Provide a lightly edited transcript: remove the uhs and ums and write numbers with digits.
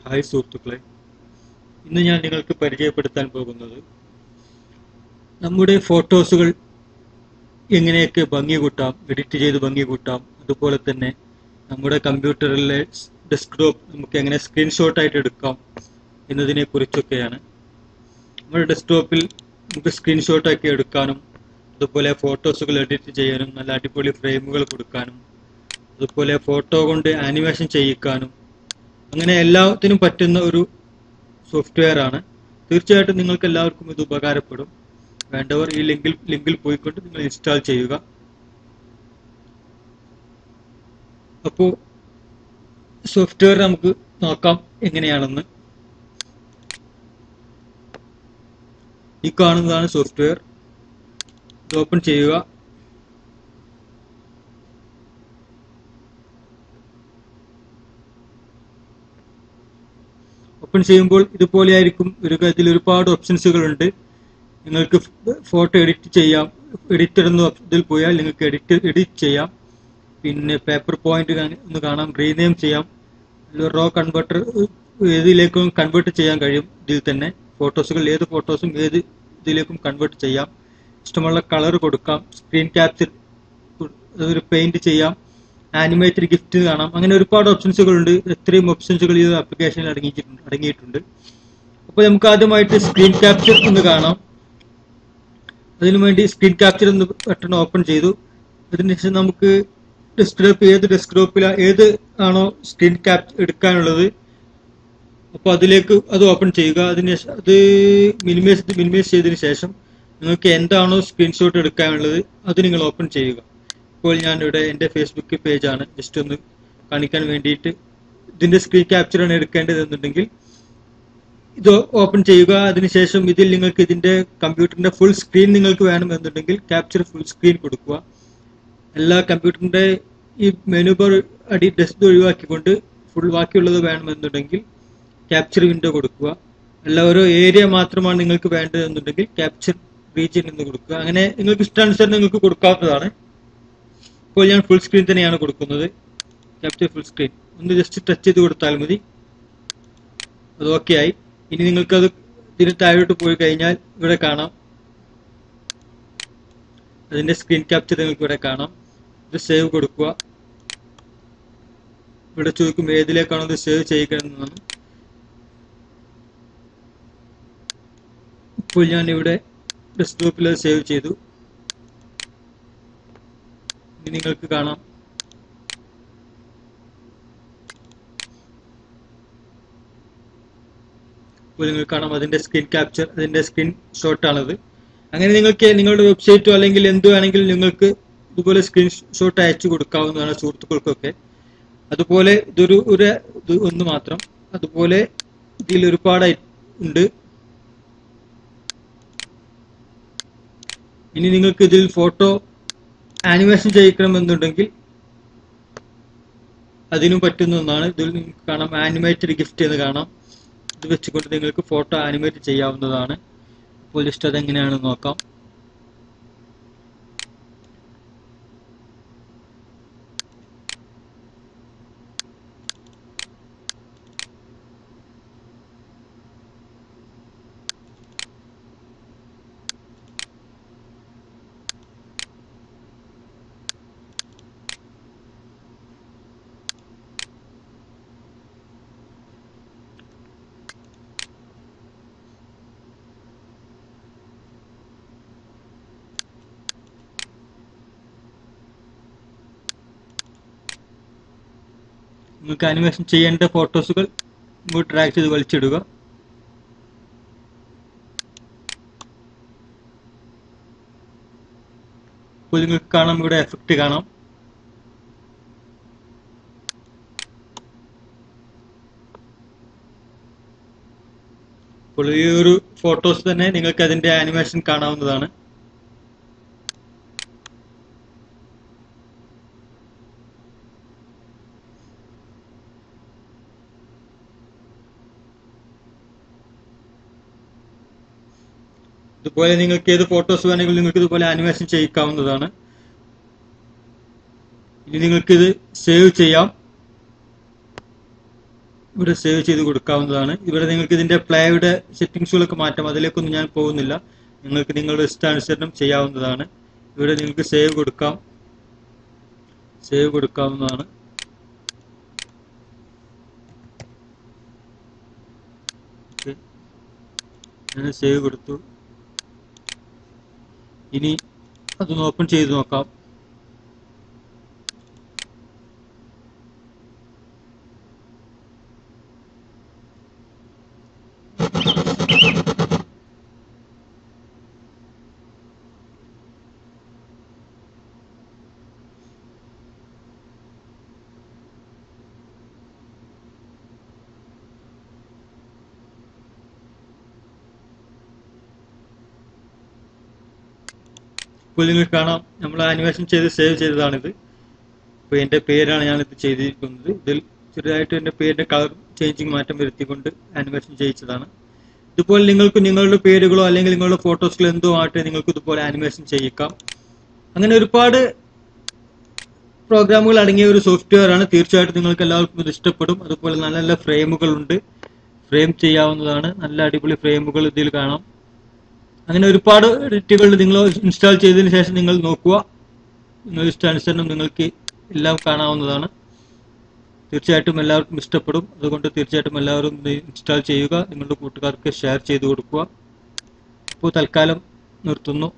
Hi സുഹൃത്തുക്കളെ, ഇന്ന് ഞാൻ നിങ്ങൾക്ക് പരിചയപ്പെടുത്താൻ പോകുന്നത് നമ്മുടെ ഫോട്ടോസുകൾ എങ്ങനെയൊക്കെ ഭംഗി കൂട്ടാം, എഡിറ്റ് ചെയ്ത് ഭംഗി കൂട്ടാം. അതുപോലെ തന്നെ നമ്മുടെ കമ്പ്യൂട്ടറിലെ ഡെസ്ക്ടോപ്പ് നമുക്ക് എങ്ങനെ സ്ക്രീൻഷോട്ടായിട്ട് എടുക്കാം എന്നതിനെ കുറിച്ചൊക്കെയാണ്. നമ്മുടെ ഡെസ്ക്ടോപ്പിൽ നമുക്ക് സ്ക്രീൻഷോട്ടാക്കി എടുക്കാനും അതുപോലെ ഫോട്ടോസുകൾ എഡിറ്റ് ചെയ്യാനും നല്ല അടിപൊളി ഫ്രെയിമുകൾ കൊടുക്കാനും അതുപോലെ ഫോട്ടോ കൊണ്ട് ആനിമേഷൻ ചെയ്യിക്കാനും അങ്ങനെ എല്ലാത്തിനും പറ്റുന്ന ഒരു സോഫ്റ്റ്വെയർ ആണ്. തീർച്ചയായിട്ടും നിങ്ങൾക്ക് എല്ലാവർക്കും ഇത് ഉപകാരപ്പെടും. വേണ്ടവർ ഈ ലിങ്കിൽ പോയിക്കൊണ്ട് നിങ്ങൾ ഇൻസ്റ്റാൾ ചെയ്യുക. അപ്പോൾ സോഫ്റ്റ്വെയർ നമുക്ക് നോക്കാം എങ്ങനെയാണെന്ന്. ഈ കാണുന്നതാണ് സോഫ്റ്റ്വെയർ. ഇത് ഓപ്പൺ ചെയ്യുക. ഓപ്പൺ ചെയ്യുമ്പോൾ ഇതുപോലെ ആയിരിക്കും വരിക. ഇതിൽ ഒരുപാട് ഓപ്ഷൻസുകൾ ഉണ്ട്. നിങ്ങൾക്ക് ഫോട്ടോ എഡിറ്റ് ചെയ്യാം. എഡിറ്റർ എന്ന ഇതിൽ പോയാൽ നിങ്ങൾക്ക് എഡിറ്റ് ചെയ്യാം. പിന്നെ പേപ്പർ പോയിന്റ് ഒന്ന് കാണാം. റീനെയിം ചെയ്യാം. റോ കൺവേർട്ടർ ഏതിലേക്കും കൺവേർട്ട് ചെയ്യാൻ കഴിയും. ഇതിൽ തന്നെ ഫോട്ടോസുകൾ ഏത് ഫോട്ടോസും ഏത് ഇതിലേക്കും കൺവേർട്ട് ചെയ്യാം. ഇഷ്ടമുള്ള കളർ കൊടുക്കാം. സ്ക്രീൻ ക്യാപ്ചർ ഒരു പെയിന്റ് ചെയ്യാം. ആനിമേറ്റഡ് ഗിഫ്റ്റ് കാണാം. അങ്ങനെ ഒരുപാട് ഓപ്ഷൻസുകൾ ഉണ്ട്. എത്രയും ഓപ്ഷൻസുകൾ ഈ ആപ്ലിക്കേഷനിൽ അടങ്ങിയിട്ടുണ്ട്. അപ്പോൾ നമുക്ക് ആദ്യമായിട്ട് സ്ക്രീൻ ക്യാപ്ചർ ഒന്ന് കാണാം. അതിനുവേണ്ടി സ്ക്രീൻ ക്യാപ്ചർ ഒന്ന് ബട്ടൺ ഓപ്പൺ ചെയ്തു. അതിനുശേഷം നമുക്ക് ഏത് ആണോ സ്ക്രീൻ ക്യാപ്ചർ എടുക്കാനുള്ളത് അപ്പോൾ അതിലേക്ക് അത് ഓപ്പൺ ചെയ്യുക. അതിനുശേഷം അത് മിനിമൈസ് ചെയ്തതിനു ശേഷം നിങ്ങൾക്ക് എന്താണോ സ്ക്രീൻഷോട്ട് എടുക്കാനുള്ളത് അത് നിങ്ങൾ ഓപ്പൺ ചെയ്യുക. ഇപ്പോൾ ഞാനിവിടെ എൻ്റെ ഫേസ്ബുക്ക് പേജാണ് ജസ്റ്റ് ഒന്ന് കാണിക്കാൻ വേണ്ടിയിട്ട് ഇതിൻ്റെ സ്ക്രീൻ ക്യാപ്ചറാണ് എടുക്കേണ്ടതെന്നുണ്ടെങ്കിൽ ഇത് ഓപ്പൺ ചെയ്യുക. അതിനുശേഷം ഇതിൽ നിങ്ങൾക്ക് ഇതിൻ്റെ കമ്പ്യൂട്ടറിൻ്റെ ഫുൾ സ്ക്രീൻ നിങ്ങൾക്ക് വേണമെന്നുണ്ടെങ്കിൽ ക്യാപ്ചർ ഫുൾ സ്ക്രീൻ കൊടുക്കുക. എല്ലാ കമ്പ്യൂട്ടറിൻ്റെ ഈ മെനു ബാർ ഡെസ്ക് ഒഴിവാക്കിക്കൊണ്ട് ഫുൾ ബാക്കിയുള്ളത് വേണമെന്നുണ്ടെങ്കിൽ ക്യാപ്ചർ വിൻഡോ കൊടുക്കുക. അല്ല ഓരോ ഏരിയ മാത്രമാണ് നിങ്ങൾക്ക് വേണ്ടതെന്നുണ്ടെങ്കിൽ ക്യാപ്ചർ റീജിയൻ എന്ന് കൊടുക്കുക. അങ്ങനെ നിങ്ങൾക്ക് ഇഷ്ടാനുസരണം നിങ്ങൾക്ക് കൊടുക്കാവുന്നതാണ്. ഇപ്പോൾ ഞാൻ ഫുൾ സ്ക്രീൻ തന്നെയാണ് കൊടുക്കുന്നത്. ക്യാപ്ചർ ഫുൾ സ്ക്രീൻ ഒന്ന് ജസ്റ്റ് ടച്ച് ചെയ്ത് കൊടുത്താൽ മതി. അത് ഓക്കെ ആയി. ഇനി നിങ്ങൾക്കത് ഇതിന് താഴോട്ട് പോയി കഴിഞ്ഞാൽ ഇവിടെ കാണാം അതിന്റെ സ്ക്രീൻ ക്യാപ്ചർ നിങ്ങൾക്ക് ഇവിടെ കാണാം. ഇത് സേവ് കൊടുക്കുക. ഇവിടെ ചോദിക്കും ഏതിലേക്കാണോ ഇത് സേവ് ചെയ്യിക്കണമെന്നാണ്. ഇപ്പോൾ ഞാൻ ഇവിടെ ഡെസ്ക്ടോപ്പിൽ സേവ് ചെയ്തു. ഇനി നിങ്ങൾക്ക് കാണാം അതിന്റെ സ്ക്രീൻ ക്യാപ്ചർ, അതിന്റെ സ്ക്രീൻ ഷോട്ടാണത്. അങ്ങനെ നിങ്ങൾക്ക് നിങ്ങളുടെ വെബ്സൈറ്റോ അല്ലെങ്കിൽ എന്ത് വേണമെങ്കിലും നിങ്ങൾക്ക് ഇതുപോലെ സ്ക്രീൻ ഷോട്ട് അയച്ചു കൊടുക്കാവുന്നതാണ് സുഹൃത്തുക്കൾക്കൊക്കെ. അതുപോലെ ഇതൊരു ഒന്ന് മാത്രം. അതുപോലെ ഇതിൽ ഒരുപാട് ഉണ്ട്. ഇനി നിങ്ങൾക്ക് ഇതിൽ ഫോട്ടോ ആനിമേഷൻ ചെയ്യിക്കണമെന്നുണ്ടെങ്കിൽ അതിനും പറ്റുന്ന ഒന്നാണ്. ഇതിൽ നിങ്ങൾക്ക് കാണാം ആനിമേറ്റഡ് ഗിഫ്റ്റ് എന്ന് കാണാം. ഇത് വെച്ചുകൊണ്ട് നിങ്ങൾക്ക് ഫോട്ടോ ആനിമേറ്റ് ചെയ്യാവുന്നതാണ്. അപ്പോൾ ജസ്റ്റ് അതെങ്ങനെയാണെന്ന് നോക്കാം. നിങ്ങൾക്ക് ആനിമേഷൻ ചെയ്യേണ്ട ഫോട്ടോസുകൾ ഇങ്ങോട്ട് ഡ്രാഗ് ചെയ്ത് വലിച്ചിടുക. ഇപ്പോൾ നിങ്ങൾക്ക് കാണാം ഇവിടെ എഫക്റ്റ് കാണാം. അപ്പോൾ ഈ ഒരു ഫോട്ടോസ് തന്നെ നിങ്ങൾക്ക് അതിന്റെ ആനിമേഷൻ കാണാവുന്നതാണ്. ഇതുപോലെ നിങ്ങൾക്ക് ഏത് ഫോട്ടോസ് വേണമെങ്കിലും നിങ്ങൾക്ക് ഇതുപോലെ ആനിമേഷൻ ചെയ്യിക്കാവുന്നതാണ്. ഇനി നിങ്ങൾക്കിത് സേവ് ചെയ്യാം. ഇവിടെ സേവ് ചെയ്ത് കൊടുക്കാവുന്നതാണ്. ഇവിടെ നിങ്ങൾക്ക് ഇതിന്റെ പ്ലേയുടെ സെറ്റിംഗ്സുകളൊക്കെ മാറ്റാം. അതിലേക്കൊന്നും ഞാൻ പോകുന്നില്ല. നിങ്ങൾക്ക് നിങ്ങളുടെ ഇഷ്ടാനുസരണം ചെയ്യാവുന്നതാണ്. ഇവിടെ നിങ്ങൾക്ക് സേവ് കൊടുക്കാവുന്നതാണ്. ഞാൻ സേവ് കൊടുത്തു. ഇനി അതൊന്ന് ഓപ്പൺ ചെയ്ത് നോക്കാം. ഇപ്പോൾ നിങ്ങൾക്ക് കാണാം, നമ്മൾ ആനിമേഷൻ ചെയ്ത് സേവ് ചെയ്തതാണിത്. ഇപ്പോൾ എൻ്റെ പേരാണ് ഞാനിത് ചെയ്തിരിക്കുന്നത്. ഇതിൽ ചെറുതായിട്ട് എൻ്റെ പേരിന്റെ കളർ ചേഞ്ചിങ് മാറ്റം വരുത്തിക്കൊണ്ട് ആനിമേഷൻ ചെയ്യിച്ചതാണ്. ഇതുപോലെ നിങ്ങൾക്ക് നിങ്ങളുടെ പേരുകളോ അല്ലെങ്കിൽ നിങ്ങളുടെ ഫോട്ടോസുകളോ എന്തോ ആട്ടെ നിങ്ങൾക്ക് ഇതുപോലെ ആനിമേഷൻ ചെയ്യിക്കാം. അങ്ങനെ ഒരുപാട് പ്രോഗ്രാമുകൾ അടങ്ങിയ ഒരു സോഫ്റ്റ്വെയർ ആണ്. തീർച്ചയായിട്ടും നിങ്ങൾക്ക് എല്ലാവർക്കും ഇത് ഇഷ്ടപ്പെടും. അതുപോലെ നല്ല നല്ല ഫ്രെയിമുകളുണ്ട്, ഫ്രെയിം ചെയ്യാവുന്നതാണ്. നല്ല അടിപൊളി ഫ്രെയിമുകൾ ഇതിൽ കാണാം. അങ്ങനെ ഒരുപാട് എഡിറ്റുകൾ നിങ്ങൾ ഇൻസ്റ്റാൾ ചെയ്തതിനു ശേഷം നിങ്ങൾ നോക്കുക. നിങ്ങളുടെ ഇഷ്ടാനുസരണം നിങ്ങൾക്ക് എല്ലാം കാണാവുന്നതാണ്. തീർച്ചയായിട്ടും എല്ലാവർക്കും ഇഷ്ടപ്പെടും. അതുകൊണ്ട് തീർച്ചയായിട്ടും എല്ലാവരും ഇൻസ്റ്റാൾ ചെയ്യുക. നിങ്ങളുടെ കൂട്ടുകാർക്ക് ഷെയർ ചെയ്ത് കൊടുക്കുക. ഇപ്പോൾ തൽക്കാലം നിർത്തുന്നു.